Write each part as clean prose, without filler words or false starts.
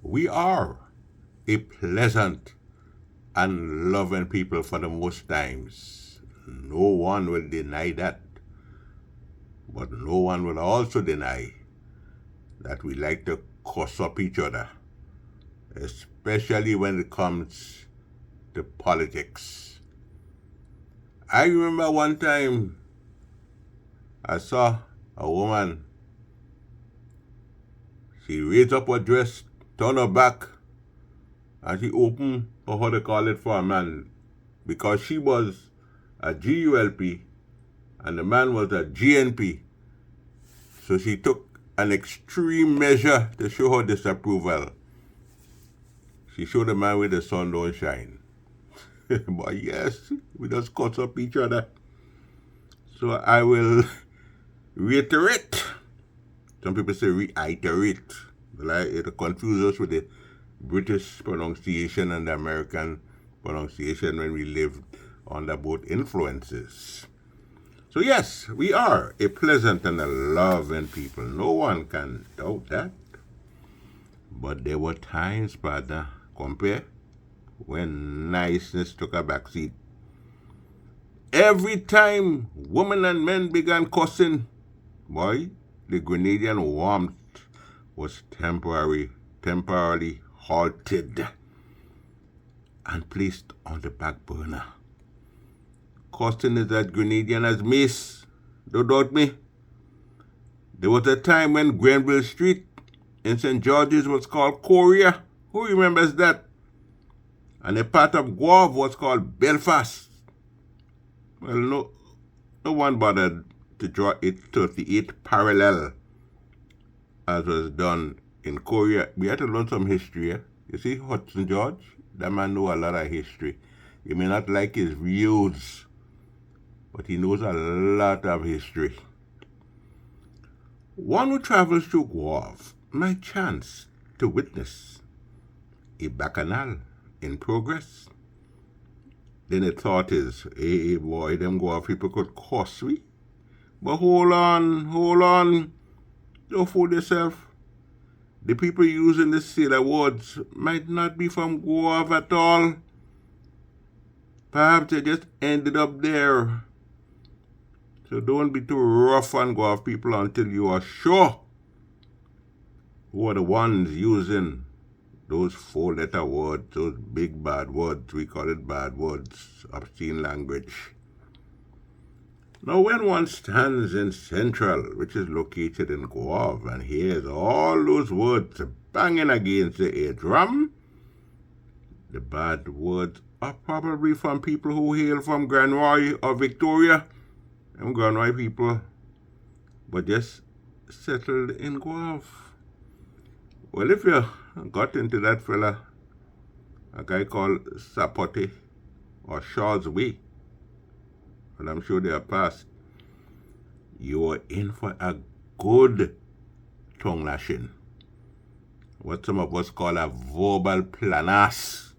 We are a pleasant and loving people for the most times. No one will deny that. But no one will also deny that we like to cuss up each other, especially when it comes to politics. I remember one time I saw a woman. She raised up her dress, turned her back, and she opened, or how they call it, for a man, because she was a GULP and the man was a GNP. So she took an extreme measure to show her disapproval. She showed the man where the sun don't shine. But yes, we just cut up each other. So I will reiterate. Some people say reiterate. Like it confuses us with the British pronunciation and the American pronunciation when we lived under both influences. So yes, we are a pleasant and a loving people. No one can doubt that. But there were times, partner, compare, when niceness took a backseat. Every time women and men began cussing, boy, the grenadian warmth was temporarily halted and placed on the back burner. Cussing is as grenadian as mace, don't doubt me. There was a time when Grenville Street in St. George's was called Korea. Who remembers that? And a part of Guave was called Belfast. Well, no one bothered to draw a 38 parallel as was done in Korea. We had to learn some history. Eh? You see, Hudson George, that man knows a lot of history. You may not like his views, but he knows a lot of history. One who travels through Guave might chance to witness a bacchanal in progress. Then the thought is, hey boy, them Guave people could curse we. But hold on. Don't fool yourself. The people using the sailor words might not be from Guave at all. Perhaps they just ended up there. So don't be too rough on Guave people until you are sure who are the ones using those 4-letter words, those big bad words. We call it bad words, obscene language. Now, when one stands in Central, which is located in Guave, and hears all those words banging against the eardrum, the bad words are probably from people who hail from Grand Roy or Victoria. Them Grand Roy people, but just settled in Guave. Well, if you got into that fella, a guy called Sapote or Shaw's Way, and I'm sure they are past, you are in for a good tongue lashing. What some of us call a verbal planas.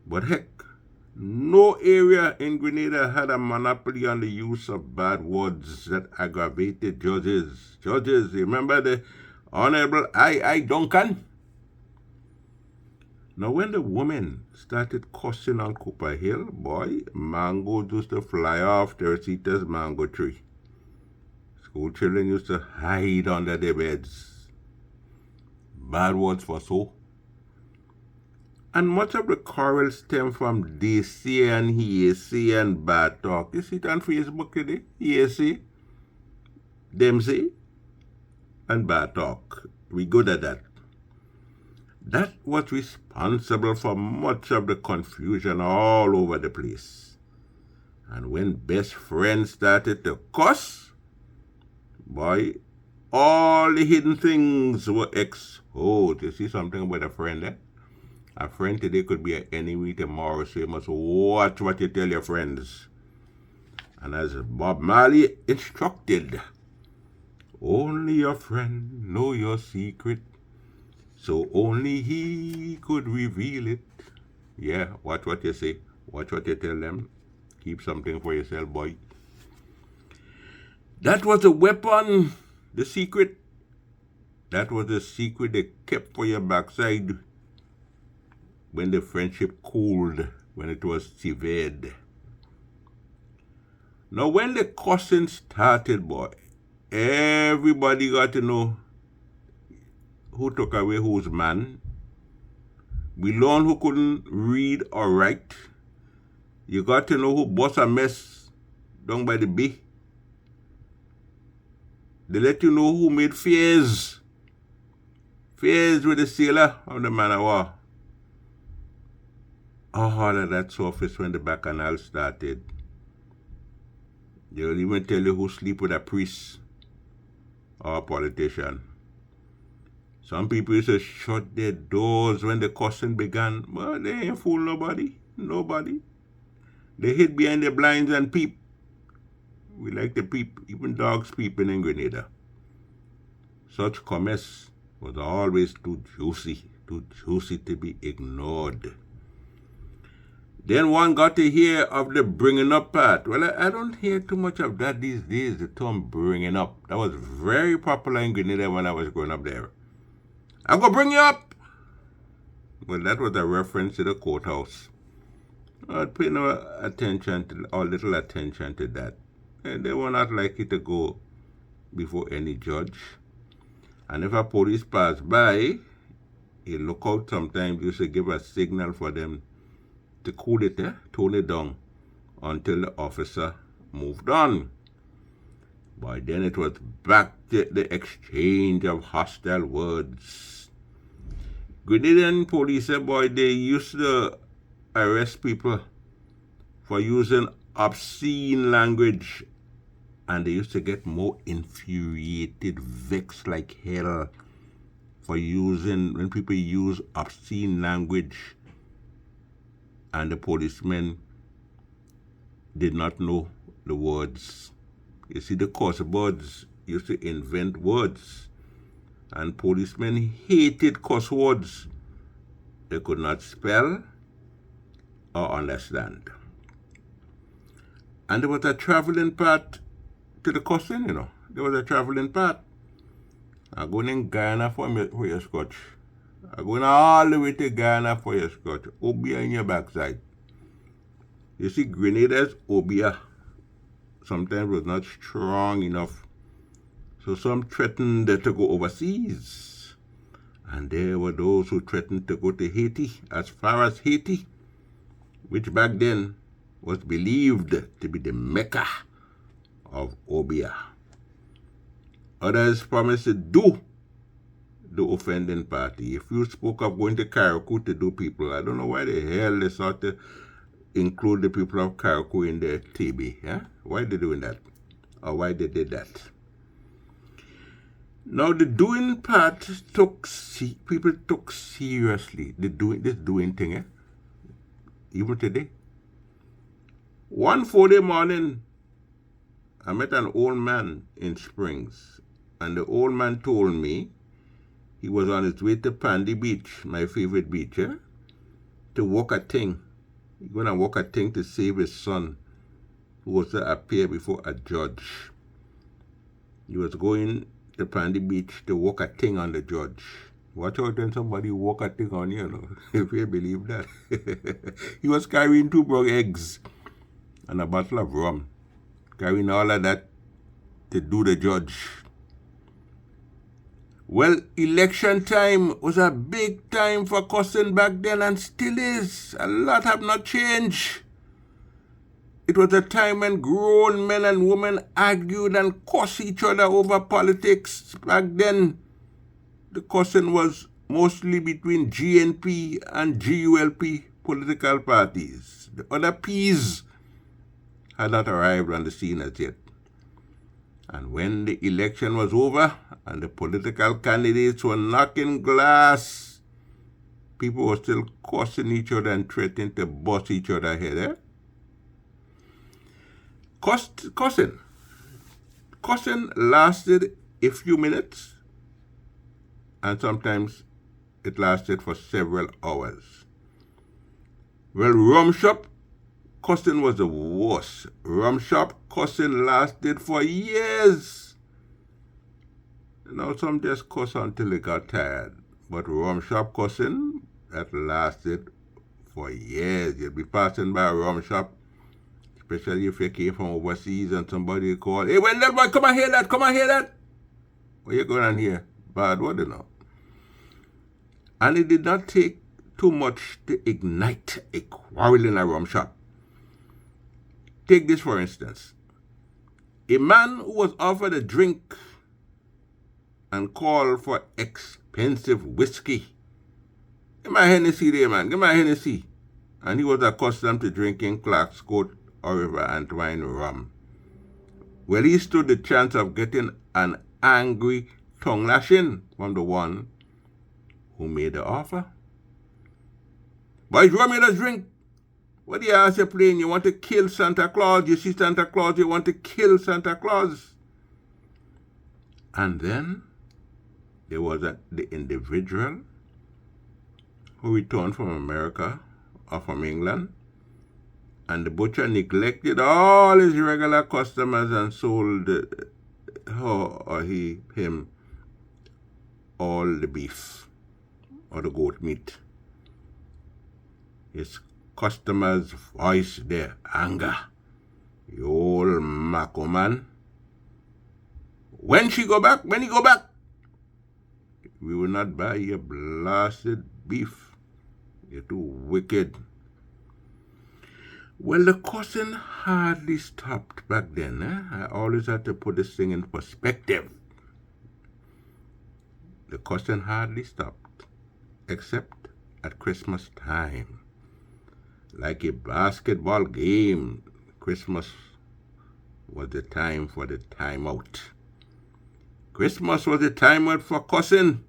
But heck, no area in Grenada had a monopoly on the use of bad words that aggravated judges. Judges, remember the Honorable I. Duncan? Now, when the women started cussing on Cooper Hill, boy, mangoes used to fly off Teresita's mango tree. School children used to hide under their beds. Bad words for so. And much of the quarrel stem from they say and he say and bad talk. You see it on Facebook today? He say, them say, and bad talk. We good at that. That was responsible for much of the confusion all over the place. And when best friends started to cuss, boy, all the hidden things were exposed. You see something about a friend, eh? A friend today could be an enemy tomorrow, so you must watch what you tell your friends. And as Bob Marley instructed, only your friend know your secret, so only he could reveal it. Yeah, watch what you say. Watch what you tell them. Keep something for yourself, boy. That was the weapon, the secret That was the secret they kept for your backside when the friendship cooled, when it was severed. Now, when the cussing started, boy, everybody got to know who took away whose man. We learned who couldn't read or write. You got to know who bust a mess down by the bay. They let you know who made fears. Fears with the sailor of the man of war. All of that surfaced when the bacchanal started. They'll even tell you who sleep with a priest or a politician. Some people used to shut their doors when the cussing began. Well, they ain't fool nobody. Nobody. They hid behind the blinds and peep. We like to peep. Even dogs peeping in Grenada. Such comments was always too juicy to be ignored. Then one got to hear of the bringing up part. Well, I don't hear too much of that these days, the term bringing up. That was very popular in Grenada when I was growing up there. I'm going to bring you up. Well, that was a reference to the courthouse. I'd pay no attention or little attention to that. And they were not likely to go before any judge. And if a police passed by, a lookout sometimes used to give a signal for them to cool it, tone it down until the officer moved on. By then it was back to the exchange of hostile words. Grenadian police, boy, they used to arrest people for using obscene language, and they used to get more infuriated, vexed like hell when people use obscene language and the policemen did not know the words. You see, the cuss birds used to invent words, and policemen hated cuss words they could not spell or understand. And there was a traveling part to the cussing, There was a traveling part. I'm going in Ghana for your scotch. I'm going all the way to Ghana for your scotch. Obia in your backside. You see, Grenada's obia sometimes was not strong enough. So some threatened to go overseas. And there were those who threatened to go to Haiti, as far as Haiti, which back then was believed to be the Mecca of obia. Others promised to do the offending party. If you spoke of going to Carriacou to do people, I don't know why the hell they sought to include the people of Carriacou in their TB. Yeah? Why they doing that? Or why they did that? Now the doing part people took seriously this doing thing, even today. One Friday morning, I met an old man in Springs, and the old man told me he was on his way to Pandy Beach, my favorite beach, to walk a thing. He's going to walk a thing to save his son, who was to appear before a judge. He was going to Pandy Beach to walk a thing on the judge. Watch out when somebody walk a thing on you, if you believe that. He was carrying 2 brown eggs and a bottle of rum, carrying all of that to do the judge. Well, election time was a big time for cussing back then, and still is. A lot have not changed. It was a time when grown men and women argued and cussed each other over politics. Back then, the cussing was mostly between GNP and GULP political parties. The other P's had not arrived on the scene as yet. And when the election was over and the political candidates were knocking glass, people were still cussing each other and threatening to bust each other's head. Cussing lasted a few minutes, and sometimes it lasted for several hours. Well, rum shop cussing was the worst. Rum shop cussing lasted for years. Now some just cuss until they got tired. But rum shop cussing, that lasted for years. You'd be passing by a rum shop, especially if you came from overseas and somebody called, "Hey, Wendell boy, come and hear that, come and hear that." What you going on here? Bad word, you know. And it did not take too much to ignite a quarrel in a rum shop. Take this for instance. A man who was offered a drink and called for expensive whiskey. "Give me a Hennessy there, man. Give me a Hennessy." And he was accustomed to drinking Clark's Court or River Antoine rum. Well, he stood the chance of getting an angry tongue lashing from the one who made the offer. "Boys, rum you just drink. What do you ask you playing? You want to kill Santa Claus? You see Santa Claus, you want to kill Santa Claus." And then there was the individual who returned from America or from England, and the butcher neglected all his regular customers and sold him all the beef or the goat meat. His customers voiced their anger. "You old Mako man. When he go back? We will not buy your blasted beef. You're too wicked." Well, the cussing hardly stopped back then. I always had to put this thing in perspective. The cussing hardly stopped, except at Christmas time. Like a basketball game, Christmas was the time for the timeout. Christmas was the timeout for cussing.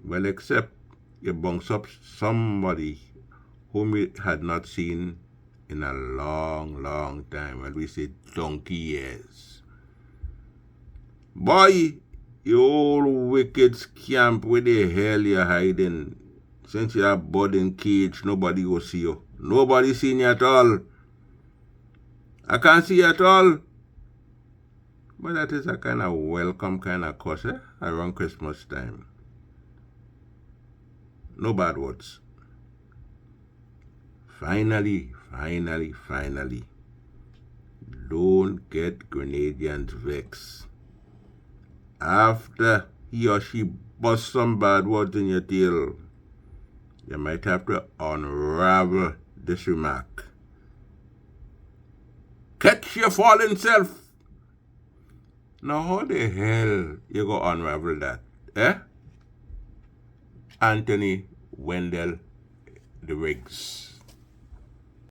Well, except you bounce up somebody whom we had not seen in a long, long time. Well, we say donkey years. "Boy, you old wicked scamp, where the hell you hiding? Since you're bud in cage, nobody will see you. Nobody seen you at all. I can't see you at all." But that is a kind of welcome kind of cuss, around Christmas time. No bad words. Finally, don't get grenadians vexed. After he or she busts some bad words in your tail, you might have to unravel this remark. "Catch your fallen self." Now how the hell you go unravel that? Anthony Wendell the Riggs.